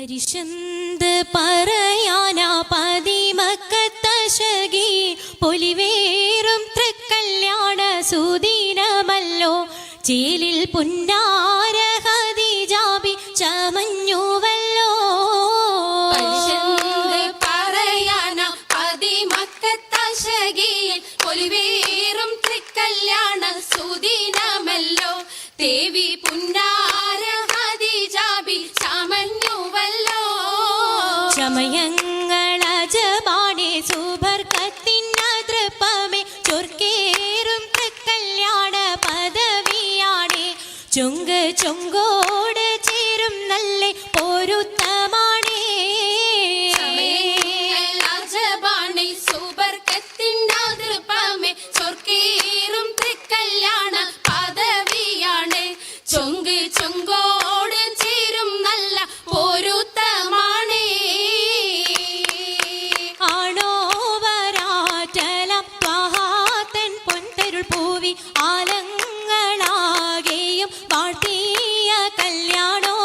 പരിശന്ത് പറയാനാ പതിമക്കത്തശകി പൊലിവേറും തൃക്കല്യാണ സുദിനമല്ലോ ചേലിൽ പുന്നാര ഖദീജാബി ചമഞ്ഞുവല്ലോ. പരിശന്ത് പറയാനാ പതിമക്കത്തശകി പൊലിവേറും തൃക്കല്യാണ സുദിനമല്ലോ ദേവി പുന്നാര ഖദീജാബി ചമഞ്ഞുവല്ലോ. ചമയങ്ങളജബാണേ സുബർക്കത്തിനതൃപ്പമേ ചൊർക്കേറും തൃക്കല്യാണ പദവിയാണേ ചൊങ്ക് ചൊങ്കോട് ചേരും നല്ല പൊരുത്തമാണേ. ചമയങ്ങളജബാണേ സുബർക്കത്തിനതൃപ്പമേ ചൊർക്കേറും തൃക്കല്യാണ പദവിയാണ് ചൊങ്ക് ചൊങ്കോട് ചേരും നല്ല പൊരുത്തമാണേ. ആണോ വരാറ്റലം ത്വഹാതൻ പൊൻതരുൾ പൂവി ആലങ്ങളാകെയും വാഴ്ത്തിയ കല്യാണോ.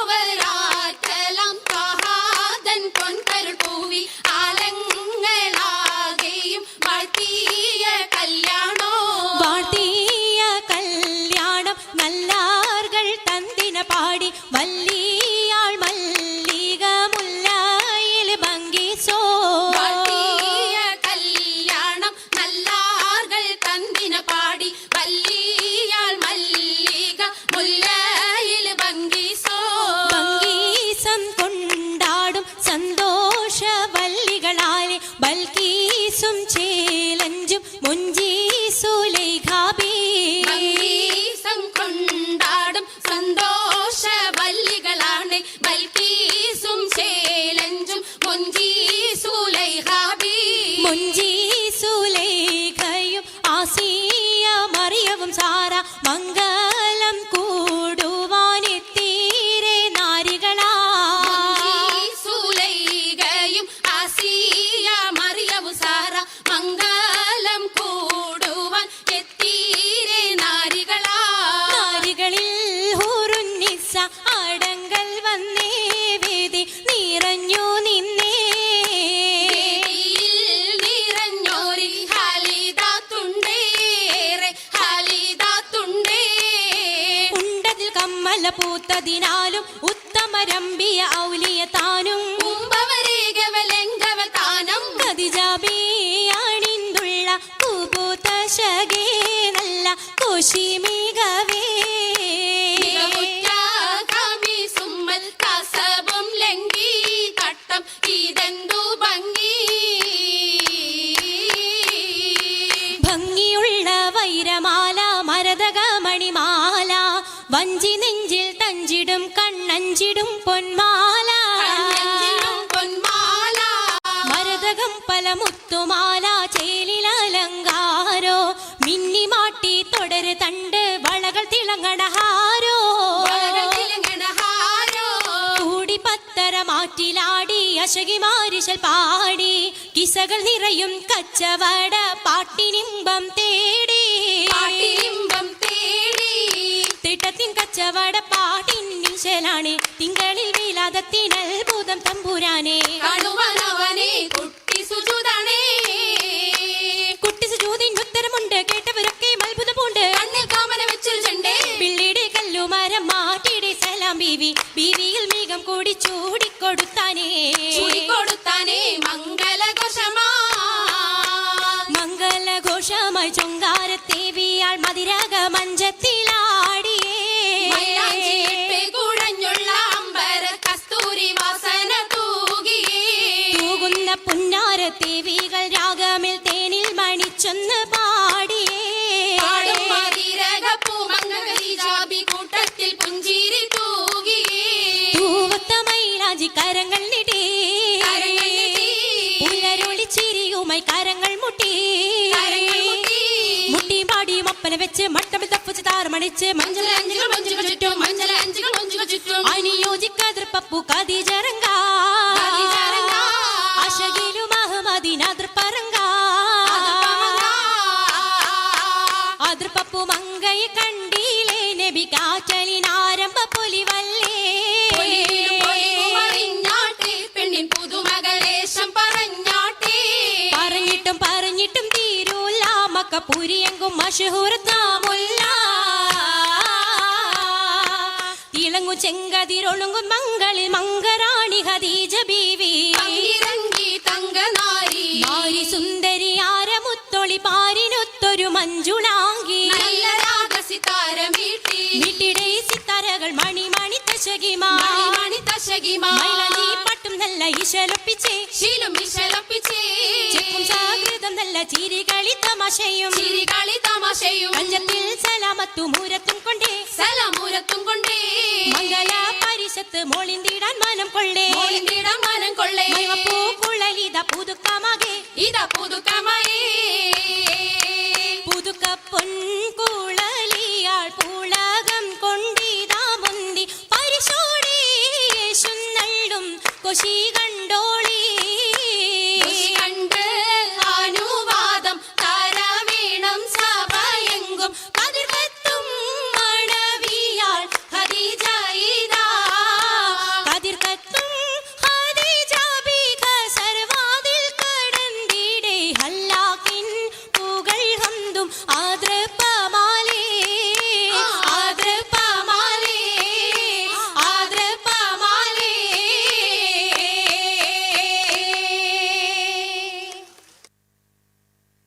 വരാറ്റലം ത്വഹാതൻ പൊൻതരുൾ പൂവി ആലങ്ങളാകെയും വാഴ്ത്തിയ കല്യാണോ. വാഴ്ത്തിയ കല്യാണം നല്ലാർകൾ തന്തിന പാടി വല്ലിയാൾ മല്ലിക മുല്ലയിൽ ഭംഗിസോ. വാഴ്ത്തിയ കല്യാണം നല്ലാർകൾ തന്തിന പാടി വല്ലിയാൾ മല്ലിക മുല്ലയിൽ ഭംഗിസോ. ഭംഗീസം കൊണ്ടാടും സന്തോഷ വല്ലികളാലെ ബൽക്കീസും ചേലഞ്ചും മുഞ്ചീസുലൈഖാബി. ഭംഗീസം കൊണ്ടാടും സന്തോഷ വല്ലികളാണ് ബൽക്കീസും ചേലഞ്ചും മുഞ്ചീസുലൈഖാബി. മുഞ്ചീസുലൈഖയും ആസിയ മറിയവും സാറ മംഗലം കൂടുവാനെത്തീരെ നാരികളാ. മുഞ്ചീസുലൈഖയും ആസിയ മറിയവും സാറ മംഗലം കൂടുവാൻ എത്തീരെ നാരികളാ. നാരികളിൽ ഹൂറുന്നിസ അടങ്കൽ വന്നേ വേദി നിറഞ്ഞു നിന്നേ. വേദിയിൽ നിറഞ്ഞോരി ഹാലിദാത്തുണ്ടേറെ ഹാലിദാത്തുണ്ടേ. ഉണ്ടതിൽ കമ്മല പൂത്തതിനാലും ഉത്തമരമ്പിയ ഔലിയ താനും ഉംബവരേകവലങ്കവ താനം ഖദീജാബി അണിന്തുള്ള പൂപൂത്തശകേ നല്ല കോശിമികവേ. മികവുറ്റ കമീസുമ്മൽ കസബും ലംഘി തട്ടം ഇതെന്തു ഭംഗി. ഭംഗിയുള്ള വൈരമാല മരതകമണിമാല വഞ്ചി നെഞ്ചിൽ തഞ്ചിടും കണ്ണഞ്ചിടും പൊന്മാല. കണ്ണഞ്ചിലും പൊന്മാല മരതകം പല മുത്തുമാല ചേലിലലങ്കാരോ മിന്നിമാട്ടി തുടര് തണ്ട് വളകൾ തിളങ്ങണഹാരോ. വളകൾ തിളങ്ങണഹാരോ. കൂടി പത്തര മാറ്റിലാടി അശകിമാരിശൽ പാടി കിസകൾ നിറയും കച്ചവട പാട്ടിനിമ്പം തേടി. പാട്ടിലിമ്പം തേടി തിട്ടത്തിൻ കച്ചവട പാട്ടിനിശലാണ് തിങ്കളിൽ വിലാദത്തിനത്ഭുതം തമ്പുരാനെ. കാണുവാനവനെ കുട്ടി സുജൂദാണേ. കുട്ടി സുജൂദിന് ഉത്തരമുണ്ട് കേട്ടവരൊക്കെ അത്ഭുതം പൂണ്ട്. കണ്ണിൽ കാമന വെച്ചൊരു ചെണ്ടേ പിള്ളിയുടെ കല്ലുമരം മാറ്റിയുടെ സലാം ബീവി ബീവിയിൽ മീകം കൂടി ചൂടിക്കൊടുത്താനേ. ചൂടിക്കൊടുത്താനേ മംഗലഘോഷമാ. മംഗലഘോഷമായി ചൊങ്കാരത്തേവിയാൾ മതിരക മഞ്ചത്തിലാടിയേ. മൈലാഞ്ചിയിട്ട് കുഴഞ്ഞുള്ള അമ്പര കസ്തൂരി വാസന തൂകിയേ. തൂകുന്ന പുന്നാരത്തേവികൾ രാഗമിൽ തേനിൽ മണിച്ചൊന്ന് പാടിയേ. പാടും മതിരകപ്പൂമംഗ ഖദീജാബി കൂട്ടത്തിൽ പുഞ്ചിരി തൂകിയേ. തൂവത്ത മൈലാഞ്ചി കരങ്ങൾ നീട്ടി കരങ്ങൾ നീട്ടി. പുലരൊളി ചിരിയുമായി കരങ്ങൾ മുട്ടി. കരങ്ങൾ മുട്ടി. മുട്ടി പാടി മപ്പന വെച്ച് മട്ടമിൽ തപ്പുച്ച് താറുമണിച്ച് മഞ്ചലഞ്ചുകൾ മഞ്ചുകൾ ചുറ്റും മഞ്ചലഞ്ചുകൾ മഞ്ചുകൾ ചുറ്റും അനുയോജിക്കതിർപ്പപ്പു ഖദീജറങ്ക ഖദീജറങ്ക. അശകിലും അഹമ്മദിനതിർപ്പറങ്ക അതിർപ്പപ്പു മങ്കയെ കണ്ടീലേ നബി കാറ്റലിനാരംഭ പൊലിവല്ലേ. മക്കപ്പൂരിയെങ്കും മഷഹൂർത്താമുല്ല തിളങ്ങും ചെങ്കതിരൊളുങ്ങും മംഗളിൽ മംഗറാണി ഖദീജ ബീവി ഇറങ്ങി തങ്കനാരി നാരി സുന്ദരി ആരമുത്തൊളി പാരിനൊത്തൊരു മഞ്ജുളാങ്കി നല്ല രാഗസിതാര മീട്ടി വീട്ടിടെ സിത്താരകൾ മണിമണി തശകിമാ മണി തശകിമാ മൈലാഞ്ചി പട്ടും നല്ല ഇശലൊപ്പിച്ചേ ശീലും മിശലൊപ്പിച്ചേ ചെക്കും സാകൃതം നല്ല ചിരികളി തമാശയും ചിരികളി തമാശയും കഞ്ചത്തിൽ സലാമത്തു മൂരത്തും കൊണ്ടേ സലാമൂരത്തും കൊണ്ടേ മംഗല പരിഷത്ത് മോളിന്തിടാൻ മനം കൊള്ളേ മോളിന്തിടാൻ മനം കൊള്ളേ പൂക്കുഴലിത പുതുക്കമാകെ ഇതാ പുതുക്കമായി പുതുക്ക പൊൻകുഴലിയാൾ പൂളകം കൊണ്ടിതാ മുന്തി പരിശോടി യേശുന്നള്ളും കൊശികൾ